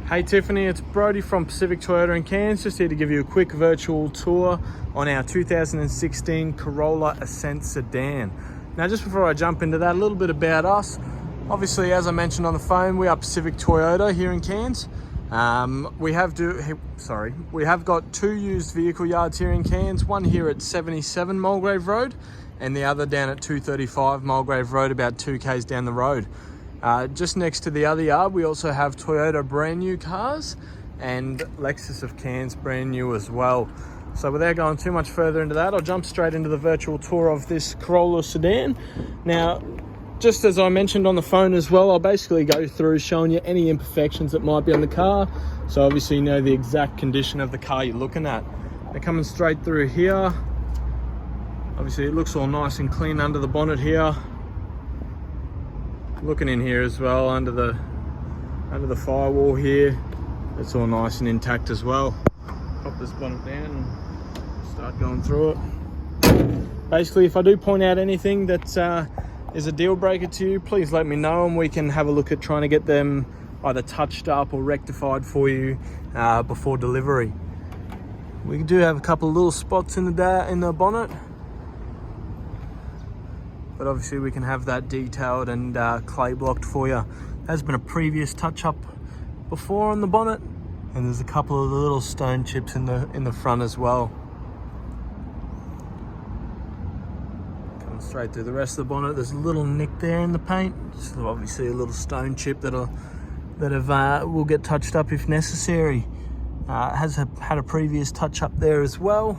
Hey Tiffany, it's Brody from Pacific Toyota in Cairns, just here to give you a quick virtual tour on our 2016 Corolla Ascent sedan. Now just before I jump into that, a little bit about us. Obviously, as I mentioned on the phone, we are Pacific Toyota here in Cairns. We have got two used vehicle yards here in Cairns, one here at 77 Mulgrave Road and the other down at 235 Mulgrave Road, about 2 k's down the road. Just next to the other yard, we also have Toyota brand new cars and Lexus of Cairns brand new as well. So without going too much further into that, I'll jump straight into the virtual tour of this Corolla sedan. Now, just as I mentioned on the phone as well, I'll basically go through showing you any imperfections that might be on the car. So obviously you know the exact condition of the car you're looking at. Now coming straight through here, obviously it looks all nice and clean under the bonnet here. Looking in here as well, under the firewall here, it's all nice and intact as well. Pop this bonnet down and start going through it. Basically, if I do point out anything that is a deal breaker to you, please let me know and we can have a look at trying to get them either touched up or rectified for you before delivery. We do have a couple of little spots in the bonnet, but obviously we can have that detailed and clay blocked for you. There's been a previous touch up before on the bonnet, and there's a couple of little stone chips in the front as well. Coming straight through the rest of the bonnet, there's a little nick there in the paint, just obviously a little stone chip that will get touched up if necessary. Has had a previous touch up there as well.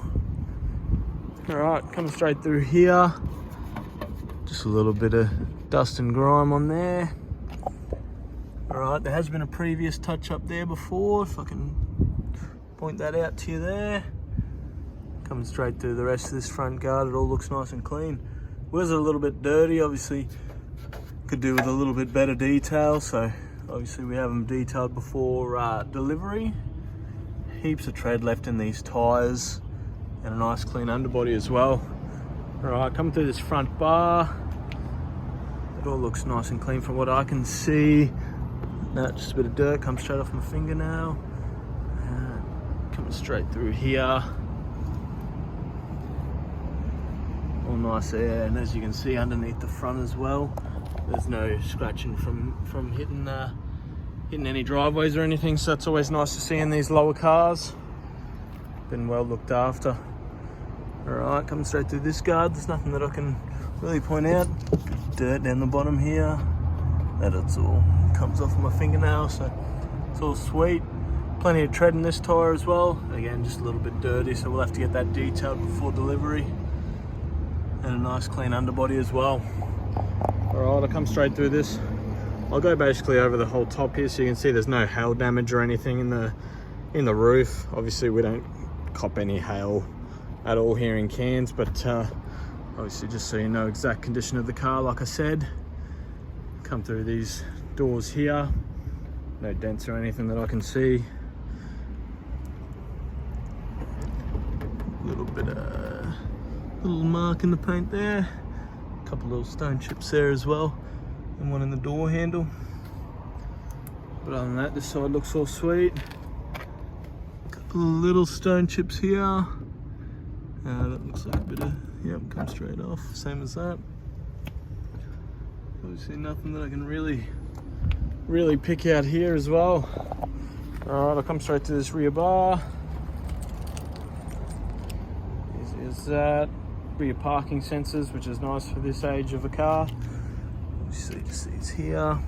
All right, coming straight through here. Just a little bit of dust and grime on there. All right, there has been a previous touch up there before, if I can point that out to you there. Coming straight through the rest of this front guard, it all looks nice and clean. Was a little bit dirty, obviously could do with a little bit better detail, so obviously we have them detailed before delivery. Heaps of tread left in these tyres and a nice clean underbody as well. Alright, coming through this front bar, it all looks nice and clean from what I can see. No, just a bit of dirt comes straight off my fingernail. Coming straight through here. All nice there, and as you can see underneath the front as well, there's no scratching from hitting any driveways or anything, so that's always nice to see in these lower cars. Been well looked after. Alright, coming straight through this guard, there's nothing that I can really point out. Dirt down the bottom here, it's all comes off my fingernail, so it's all sweet. Plenty of tread in this tyre as well. Again, just a little bit dirty, so we'll have to get that detailed before delivery. And a nice clean underbody as well. Alright, I'll come straight through this. I'll go basically over the whole top here so you can see there's no hail damage or anything in the roof. Obviously we don't cop any hail at all here in Cairns, but obviously just so you know exact condition of the car, like I said. Come through these doors here, no dents or anything that I can see. Little mark in the paint there, a couple little stone chips there as well, and one in the door handle. But other than that, this side looks all sweet. A couple of little stone chips here. That looks like a bit of, yep, come straight off, same as that. Obviously nothing that I can really pick out here as well. Alright, I'll come straight to this rear bar. Is that rear parking sensors, which is nice for this age of a car. Obviously just these here.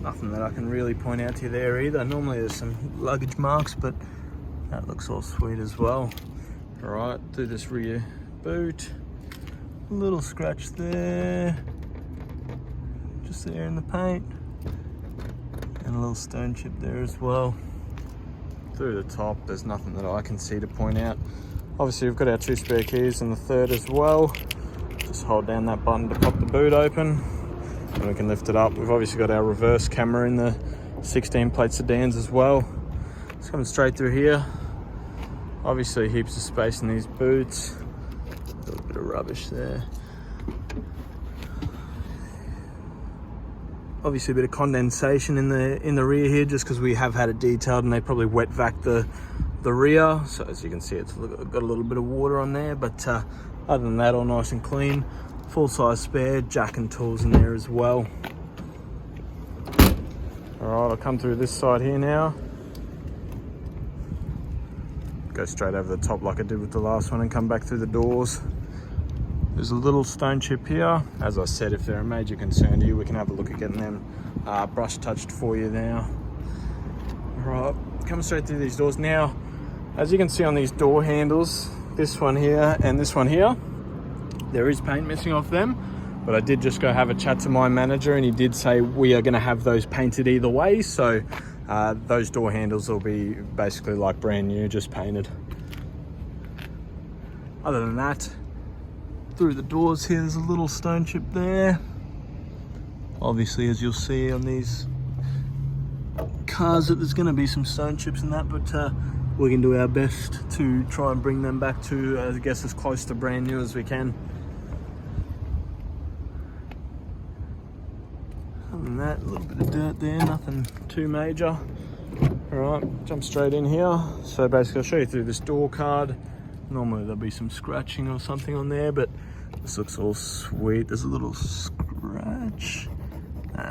Nothing that I can really point out to you there either. Normally there's some luggage marks, but that looks all sweet as well. Alright, do this rear boot. A little scratch there. Just there in the paint. And a little stone chip there as well. Through the top, there's nothing that I can see to point out. Obviously we've got our 2 spare keys and the third as well. Just hold down that button to pop the boot open and we can lift it up. We've obviously got our reverse camera in the 16 plate sedans as well. It's coming straight through here. Obviously heaps of space in these boots. A little bit of rubbish there. Obviously a bit of condensation in the rear here, just because we have had it detailed and they probably wet vac the rear. So as you can see, it's got a little bit of water on there, but other than that, all nice and clean. Full size spare, jack and tools in there as well. All right, I'll come through this side here now. Go straight over the top like I did with the last one and come back through the doors. There's a little stone chip here. As I said, if they're a major concern to you, we can have a look at getting them brush touched for you now. Right, coming straight through these doors now. As you can see on these door handles, this one here and this one here, there is paint missing off them. But I did just go have a chat to my manager and he did say we are going to have those painted either way. So those door handles will be basically like brand new, just painted. Other than that, through the doors here, there's a little stone chip there. Obviously, as you'll see on these cars, that there's going to be some stone chips in that, but we can do our best to try and bring them back to, I guess, as close to brand new as we can. Other than that, a little bit of dirt there, nothing too major. Alright, jump straight in here. So basically I'll show you through this door card. Normally there'll be some scratching or something on there, but this looks all sweet. There's a little scratch.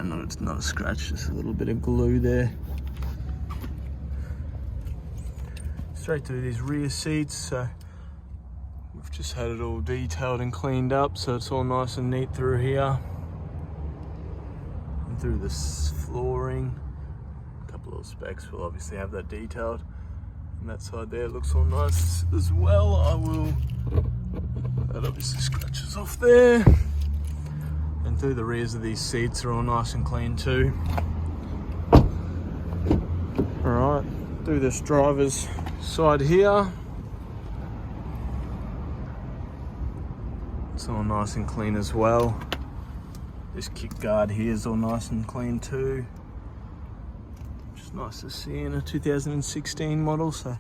No, it's not a scratch, just a little bit of glue there. Straight through these rear seats, so we've just had it all detailed and cleaned up, so it's all nice and neat through here. And through this flooring, a couple of specs, we'll obviously have that detailed. And that side there looks all nice as well. That obviously scratches off there. And through the rears of these seats are all nice and clean too. Alright, through this driver's side here, it's all nice and clean as well. This kick guard here is all nice and clean too, which is nice to see in a 2016 model. So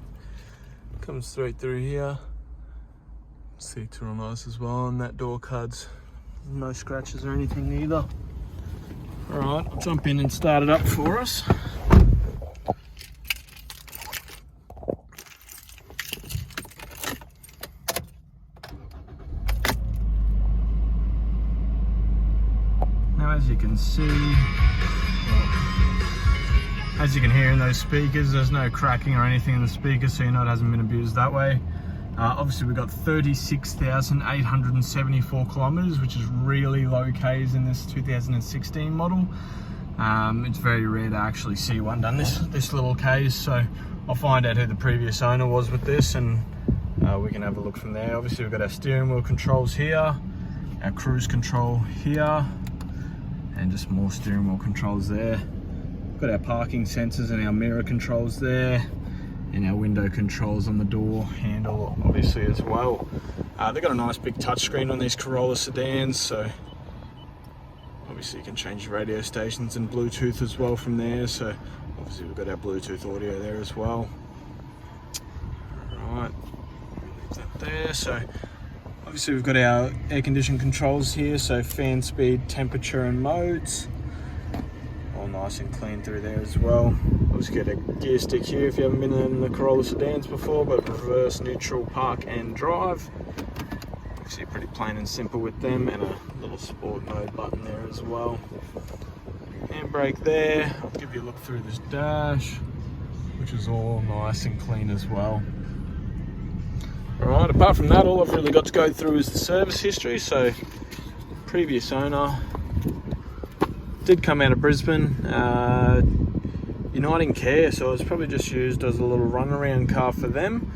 comes straight through here. Seats are all nice as well, and that door card's no scratches or anything either. Alright, I'll jump in and start it up for us. Now as you can see, as you can hear in those speakers, there's no cracking or anything in the speakers, so you know it hasn't been abused that way. Obviously we've got 36,874 kilometers, which is really low Ks in this 2016 model. It's very rare to actually see one done this little Ks, so I'll find out who the previous owner was with this, and we can have a look from there. Obviously we've got our steering wheel controls here, our cruise control here, and just more steering wheel controls there. We've got our parking sensors and our mirror controls there, and our window controls on the door handle obviously as well. They've got a nice big touchscreen on these Corolla sedans, so obviously you can change your radio stations and Bluetooth as well from there. So obviously we've got our Bluetooth audio there as well. Alright, leave that there. So obviously we've got our air conditioning controls here, so fan speed, temperature and modes. All nice and clean through there as well. Obviously get a gear stick here if you haven't been in the Corolla sedans before, but reverse, neutral, park and drive. Obviously pretty plain and simple with them, and a little sport mode button there as well. Handbrake there. I'll give you a look through this dash, which is all nice and clean as well. Alright, apart from that, all I've really got to go through is the service history. So previous owner did come out of Brisbane, Uniting Care, so it was probably just used as a little runaround car for them.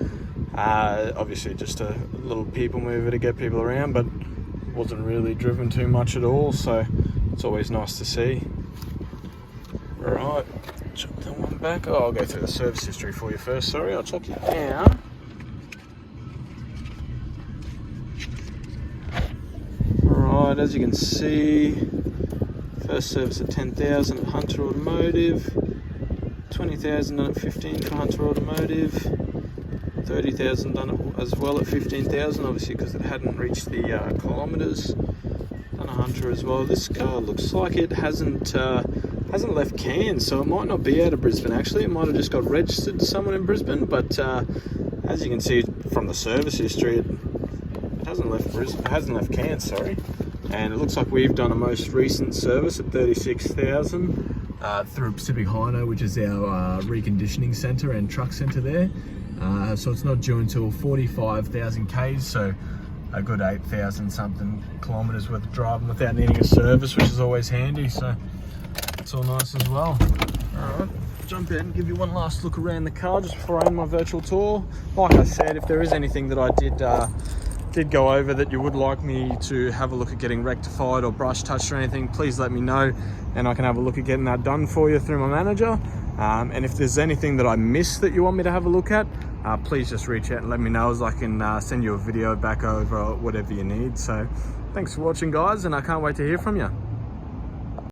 Obviously just a little people mover to get people around, but wasn't really driven too much at all, so it's always nice to see. Right, chuck that one back. Oh, I'll go through the service history for you first, sorry, I'll chuck you down. Right, as you can see, first service at 10,000 at Hunter Automotive, 20,000 done at 15 for Hunter Automotive, 30,000 done as well at 15,000, obviously because it hadn't reached the kilometres, done Contra as well. This car looks like it hasn't left Cairns, so it might not be out of Brisbane actually. It might have just got registered to someone in Brisbane, but as you can see from the service history, it hasn't left Brisbane, it hasn't left Cairns, sorry. And it looks like we've done a most recent service at 36,000 through Pacific Hino, which is our reconditioning centre and truck centre there. So it's not due until 45,000 Ks, so a good 8,000 something kilometres worth of driving without needing a service, which is always handy, so it's all nice as well. Alright, jump in and give you one last look around the car just before I end my virtual tour. Like I said, if there is anything that I did go over that you would like me to have a look at getting rectified or brush touched or anything, please let me know and I can have a look at getting that done for you through my manager. And if there's anything that I missed that you want me to have a look at, please just reach out and let me know, as I can send you a video back over whatever you need. So thanks for watching, guys, and I can't wait to hear from you.